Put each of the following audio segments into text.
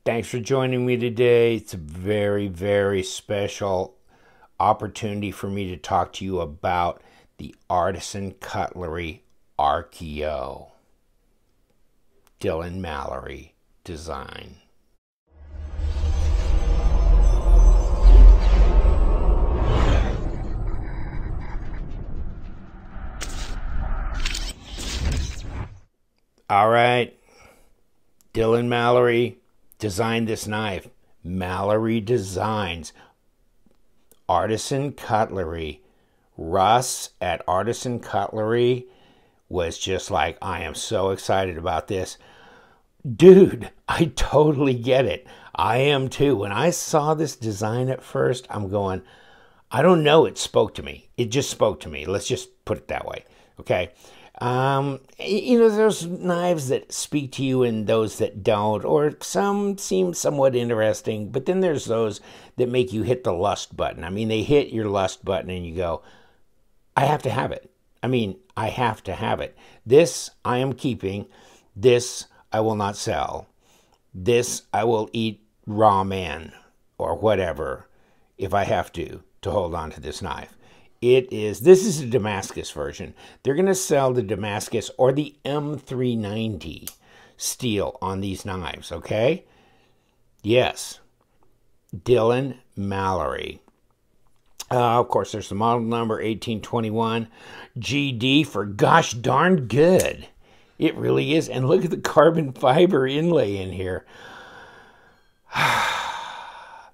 Thanks for joining me today. It's a very, very special opportunity for me to talk to you about the Artisan Cutlery Archaeo. Dylan Mallery design. All right, Dylan Mallery designed this knife. Mallery Designs. Artisan Cutlery. Russ at Artisan Cutlery was just like, I am so excited about this. Dude, I totally get it. I am too. When I saw this design at first, I'm going, I don't know, it spoke to me. It just spoke to me. Let's just put it that way. Okay. There's knives that speak to you and those that don't, or some seem somewhat interesting, but then there's those that make you hit the lust button. I mean, they hit your lust button and you go, I have to have it. I have to have it. This I am keeping. This I will not sell. This I will eat ramen or whatever if I have to hold on to this knife. This is a Damascus version. They're going to sell the Damascus or the M390 steel on these knives, okay? Yes. Dylan Mallery. Of course, there's the model number 1821. GD for gosh darn good. It really is. And look at the carbon fiber inlay in here.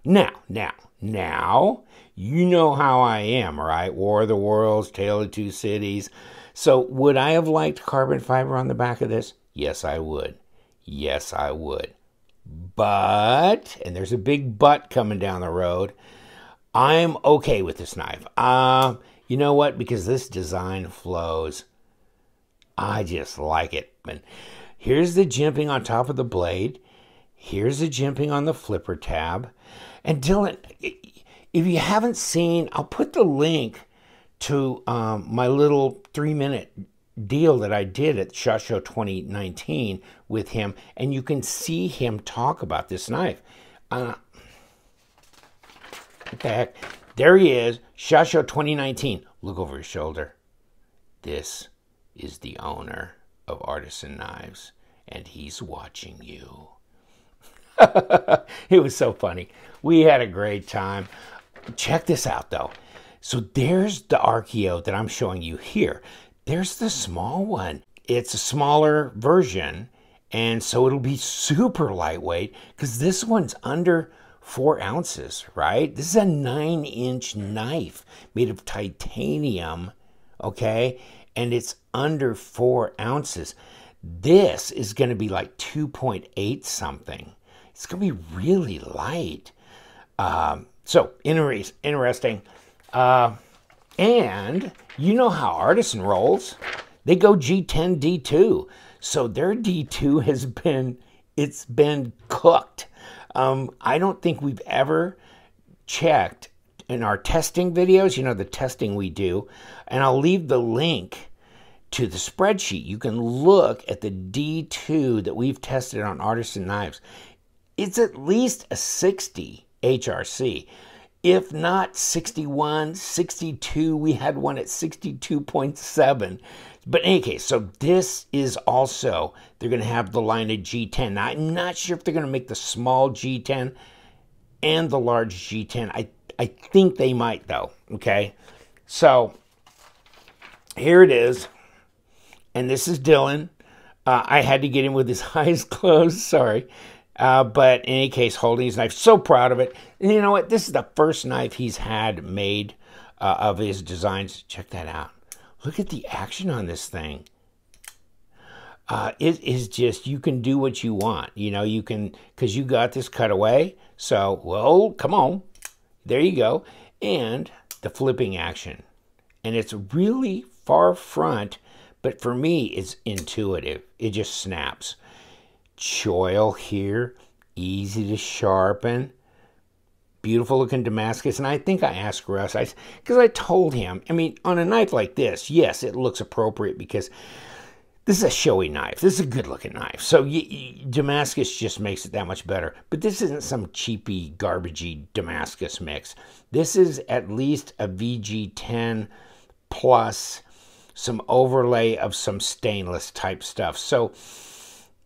Now, you know how I am, right? War of the Worlds, Tale of Two Cities. So would I have liked carbon fiber on the back of this? Yes, I would. Yes, I would. But, and there's a big but coming down the road, I'm okay with this knife. You know what? Because this design flows. I just like it. And here's the jimping on top of the blade. Here's the jimping on the flipper tab. And Dylan, if you haven't seen, I'll put the link to my little 3-minute deal that I did at SHOT Show 2019 with him, and you can see him talk about this knife. What the heck? There he is, SHOT Show 2019. Look over his shoulder. This is the owner of Artisan Knives, and he's watching you. It was so funny. We had a great time. Check this out, though. So there's the Archaeo that I'm showing you here. There's the small one. It's a smaller version, and so it'll be super lightweight because this one's under 4 ounces, right? This is a 9-inch knife made of titanium, okay? And it's under 4 ounces. This is going to be like 2.8 something. It's going to be really light. So interesting. And you know how Artisan rolls. They go G10, D2. So their D2 has been cooked. I don't think we've ever checked in our testing videos, the testing we do, and I'll leave the link to the spreadsheet. You can look at the D2 that we've tested on Artisan knives. It's at least a 60 HRC, if not 61, 62. We had one at 62.7. But in any case, so this is also, they're going to have the line of G10. Now, I'm not sure if they're going to make the small G10 and the large G10. I think they might, though, okay? So here it is, and this is Dylan. I had to get him with his eyes closed, sorry. But in any case, holding his knife, so proud of it. And you know what? This is the first knife he's had made of his designs. Check that out. Look at the action on this thing. It is just, you can do what you want. You can, because you got this cut away. So, well, come on. There you go. And the flipping action. And it's really far front, but for me, it's intuitive. It just snaps. Choil here, easy to sharpen, beautiful looking Damascus. And I think I asked Russ, because I told him, on a knife like this, yes, it looks appropriate because This is a showy knife. This is a good-looking knife. So Damascus just makes it that much better. But this isn't some cheapy, garbagey Damascus mix. This is at least a VG10 plus some overlay of some stainless type stuff. So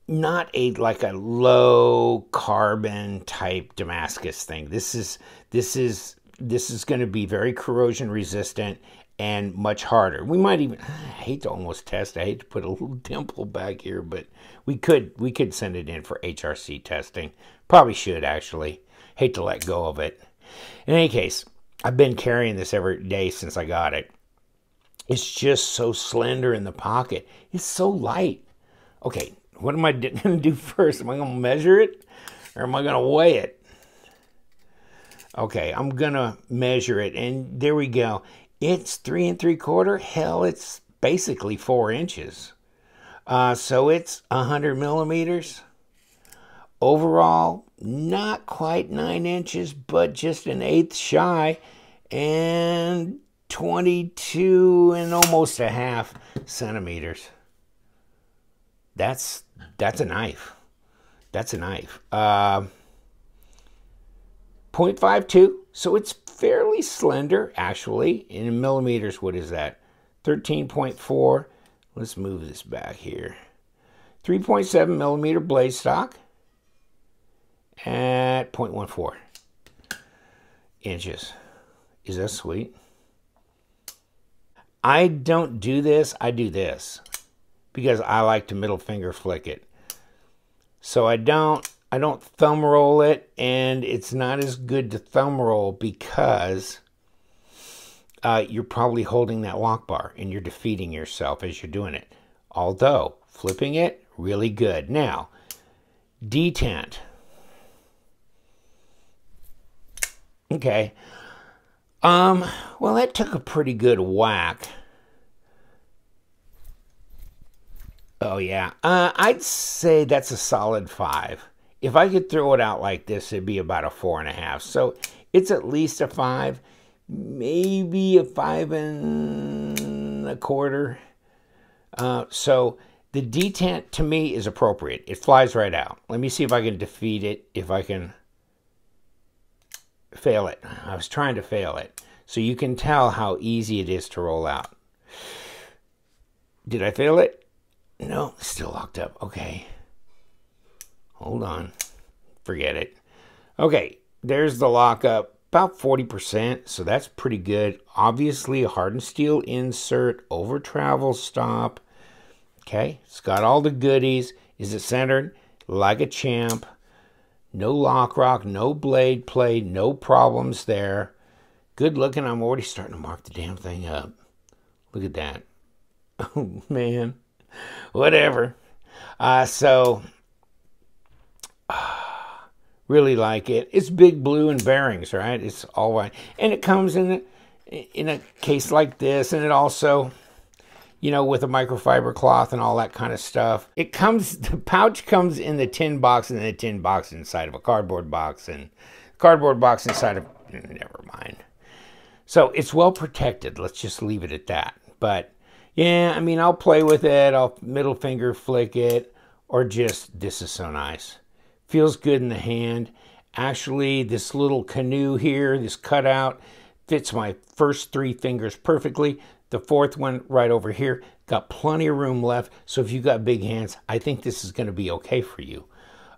not like a low carbon type Damascus thing. This is going to be very corrosion resistant and much harder. We might even, I hate to almost test, I hate to put a little dimple back here, but we could send it in for HRC testing. Probably should, actually. Hate to let go of it. In any case, I've been carrying this every day since I got it. It's just so slender in the pocket. It's so light. Okay, what am I going to do first? Am I going to measure it or am I going to weigh it? Okay, I'm going to measure it, and there we go. It's 3 3/4. Hell, it's basically 4 inches. So it's 100 millimeters. Overall, not quite 9 inches, but just an eighth shy, and 22 and almost a half centimeters. That's a knife. That's a knife. 0.52, so it's fairly slender, actually. In millimeters, what is that? 13.4. Let's move this back here. 3.7 millimeter blade stock at 0.14 inches. Is that sweet? I don't do this. I do this because I like to middle finger flick it. So I don't thumb roll it, and it's not as good to thumb roll because you're probably holding that lock bar and you're defeating yourself as you're doing it. Although, flipping it, really good. Now, detent. Okay. Well, that took a pretty good whack. Oh, yeah. I'd say that's a solid 5. If I could throw it out like this, it'd be about a 4.5. So it's at least a 5, maybe a 5 1/4. So the detent to me is appropriate. It flies right out. Let me see if I can defeat it, if I can fail it. I was trying to fail it. So you can tell how easy it is to roll out. Did I fail it? No, it's still locked up. Okay. Hold on. Forget it. Okay, there's the lockup. About 40%, so that's pretty good. Obviously, a hardened steel insert, over travel stop. Okay, it's got all the goodies. Is it centered? Like a champ. No lock rock, no blade play, no problems there. Good looking. I'm already starting to mark the damn thing up. Look at that. Oh, man. Whatever. Really like it. It's big blue and bearings, right? It's all white. And it comes in a case like this, and it also, you know, with a microfiber cloth and all that kind of stuff. It comes, the pouch comes in the tin box, and the tin box inside of a cardboard box, and cardboard box inside of, never mind. So it's well protected. Let's just leave it at that. But yeah, I mean, I'll play with it. I'll middle finger flick it, or just, this is so nice. Feels good in the hand. Actually, this little canoe here, this cutout, fits my first 3 fingers perfectly. The 4th one right over here, got plenty of room left. So if you've got big hands, I think this is going to be okay for you.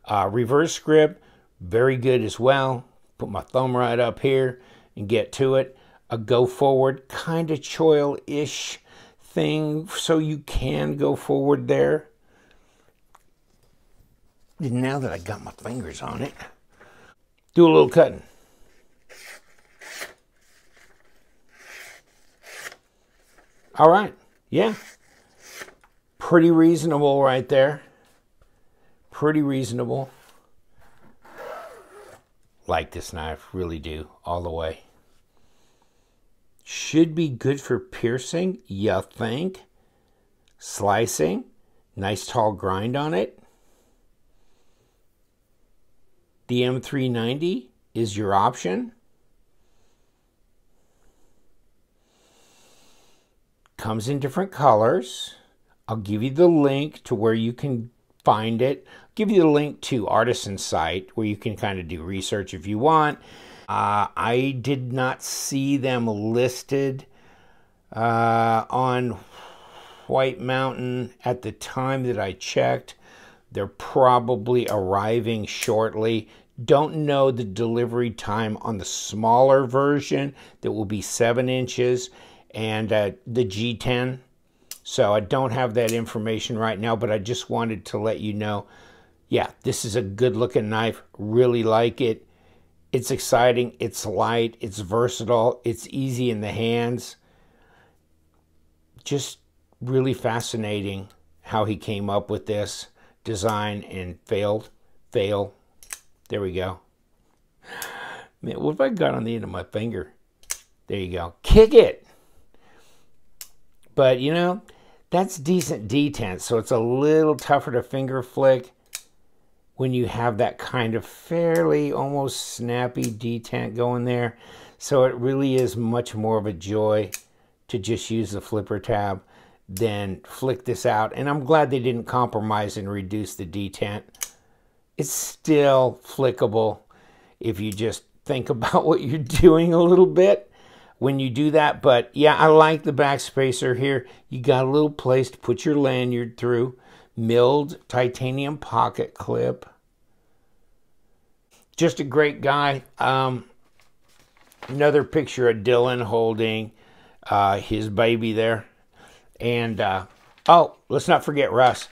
Reverse grip, very good as well. Put my thumb right up here and get to it. A go forward, kind of choil-ish thing, so you can go forward there. Now that I got my fingers on it, do a little cutting. All right, yeah, pretty reasonable right there. Pretty reasonable. Like this knife, really do, all the way. Should be good for piercing, you think. Slicing, nice tall grind on it. The M390 is your option. Comes in different colors. I'll give you the link to where you can find it. I'll give you the link to Artisan site where you can kind of do research if you want. I did not see them listed on White Mountain at the time that I checked. They're probably arriving shortly. Don't know the delivery time on the smaller version that will be 7 inches and the G10. So I don't have that information right now, but I just wanted to let you know, yeah, this is a good looking knife. Really like it. It's exciting, it's light, it's versatile, it's easy in the hands. Just really fascinating how he came up with this design and fail. There we go. Man, what have I got on the end of my finger? There you go. Kick it. But, you know, that's decent detent, so it's a little tougher to finger flick when you have that kind of fairly almost snappy detent going there. So it really is much more of a joy to just use the flipper tab than flick this out. And I'm glad they didn't compromise and reduce the detent. It's still flickable if you just think about what you're doing a little bit when you do that. But yeah, I like the back spacer here. You got a little place to put your lanyard through. Milled titanium pocket clip. Just a great guy. Another picture of Dylan holding his baby there. And, oh, let's not forget Russ.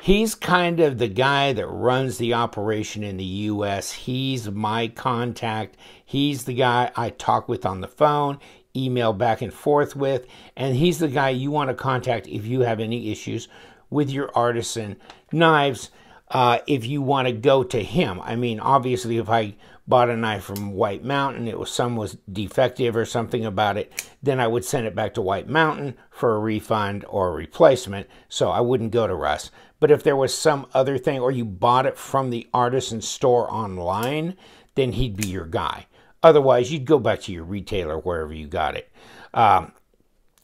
He's kind of the guy that runs the operation in the U.S. He's my contact. He's the guy I talk with on the phone, email back and forth with, and he's the guy you want to contact if you have any issues with your artisan knives. If you want to go to him. I mean, obviously, if I bought a knife from White Mountain, some was defective or something about it, then I would send it back to White Mountain for a refund or a replacement, so I wouldn't go to Russ. But if there was some other thing, or you bought it from the artisan store online, then he'd be your guy. Otherwise, you'd go back to your retailer wherever you got it. At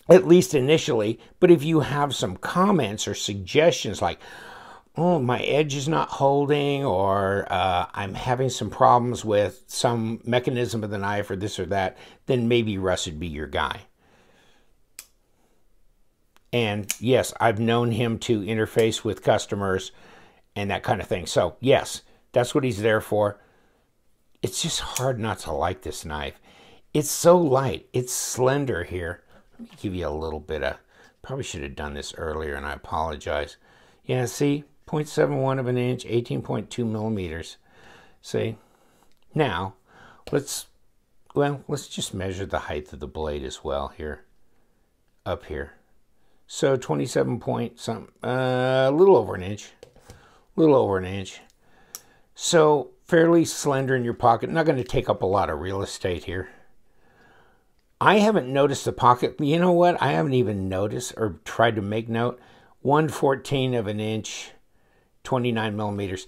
least initially. But if you have some comments or suggestions like, oh, my edge is not holding, or I'm having some problems with some mechanism of the knife or this or that, then maybe Russ would be your guy. And yes, I've known him to interface with customers and that kind of thing. So yes, that's what he's there for. It's just hard not to like this knife. It's so light. It's slender here. Let me give you a little bit of, probably should have done this earlier and I apologize. Yeah, see? 0.71 of an inch, 18.2 millimeters. See? Now, let's just measure the height of the blade as well here, up here. So 27 point something, a little over an inch, So fairly slender in your pocket, not going to take up a lot of real estate here. I haven't noticed the pocket, you know what? I haven't even noticed or tried to make note. 1/14 of an inch, 29 millimeters.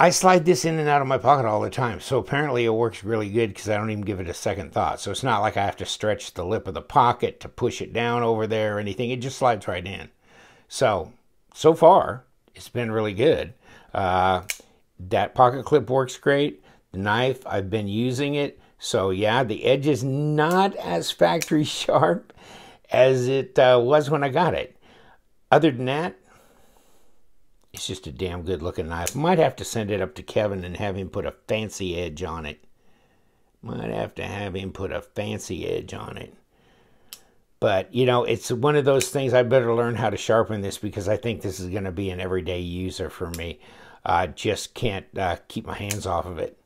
I slide this in and out of my pocket all the time, so apparently it works really good because I don't even give it a second thought. So it's not like I have to stretch the lip of the pocket to push it down over there or anything. It just slides right in. So far, it's been really good. That pocket clip works great. The knife, I've been using it. So yeah, the edge is not as factory sharp as it was when I got it. Other than that, it's just a damn good looking knife. Might have to send it up to Kevin and have him put a fancy edge on it. But, you know, it's one of those things I better learn how to sharpen this because I think this is going to be an everyday user for me. I just can't keep my hands off of it.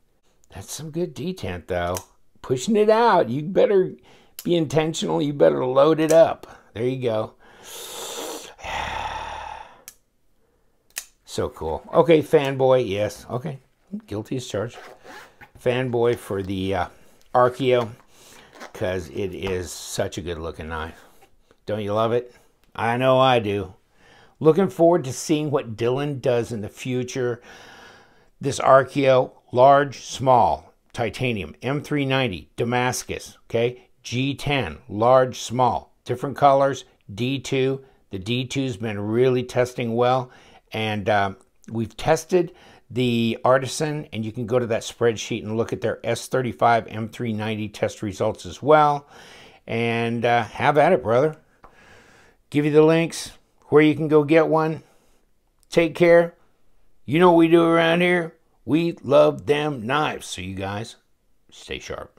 That's some good detent, though. Pushing it out. You better be intentional. You better load it up. There you go. So cool. Okay, fanboy, yes. Okay, guilty as charged. Fanboy for the Archaeo, because it is such a good looking knife. Don't you love it? I know I do. Looking forward to seeing what Dylan does in the future. This Archaeo, large, small, titanium, M390, Damascus, okay? G10, large, small, different colors, D2. The D2's been really testing well, and we've tested the Artisan, and you can go to that spreadsheet and look at their S35 M390 test results as well. And have at it, brother. Give you the links where you can go get one. Take care. You know what we do around here? We love them knives. So you guys, stay sharp.